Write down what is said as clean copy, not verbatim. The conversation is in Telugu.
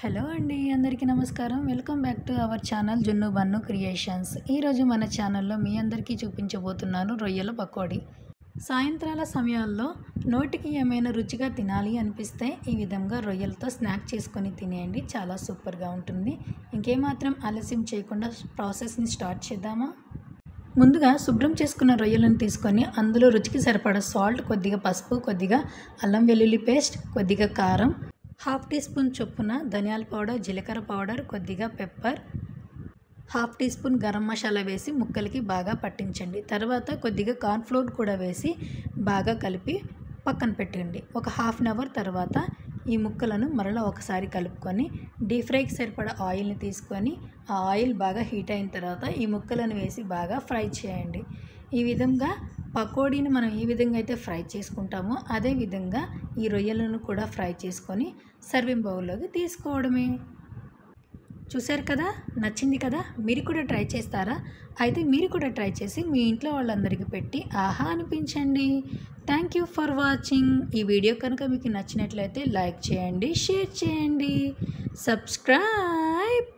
హలో అండి, అందరికీ నమస్కారం. Welcome back to our channel జున్ను బన్ను క్రియేషన్స్. ఈరోజు మన ఛానల్లో మీ అందరికీ చూపించబోతున్నాను రొయ్యల పకోడీ. సాయంత్రాల సమయాల్లో నోటికి ఏమైనా రుచిగా తినాలి అనిపిస్తే ఈ విధంగా రొయ్యలతో స్నాక్ చేసుకొని తినేయండి. చాలా సూపర్గా ఉంటుంది. ఇంకేమాత్రం ఆలస్యం చేయకుండా ప్రాసెస్ని స్టార్ట్ చేద్దామా? ముందుగా శుభ్రం చేసుకున్న రొయ్యలను తీసుకొని అందులో రుచికి సరిపడా సాల్ట్, కొద్దిగా పసుపు, కొద్దిగా అల్లం వెల్లుల్లి పేస్ట్, కొద్దిగా కారం, హాఫ్ టీ స్పూన్ చొప్పున ధనియాల పౌడర్, జీలకర్ర పౌడర్, కొద్దిగా pepper, half teaspoon garam masala వేసి ముక్కలకి బాగా పట్టించండి. తర్వాత కొద్దిగా కార్న్ఫ్లోర్ కూడా వేసి బాగా కలిపి పక్కన పెట్టండి. ఒక హాఫ్ అన్ అవర్ తర్వాత ఈ ముక్కలను మరలా ఒకసారి కలుపుకొని డీప్ ఫ్రైకి సరిపడా ఆయిల్ని తీసుకొని ఆ ఆయిల్ బాగా హీట్ అయిన తర్వాత ఈ ముక్కలను వేసి బాగా ఫ్రై చేయండి. ఈ విధంగా పకోడీని మనం ఏ విధంగా అయితే ఫ్రై చేసుకుంటామో అదే విధంగా ఈ రొయ్యలను కూడా ఫ్రై చేసుకొని సర్వింగ్ బౌల్లోకి తీసుకోవడమే. చూశారు కదా, నచ్చింది కదా? మీరు కూడా ట్రై చేస్తారా? అయితే మీరు కూడా ట్రై చేసి మీ ఇంట్లో వాళ్ళందరికీ పెట్టి ఆహా అనిపించండి. Thank you for watching. ఈ వీడియో కనుక మీకు నచ్చినట్లయితే లైక్ చేయండి, షేర్ చేయండి, సబ్స్క్రైబ్.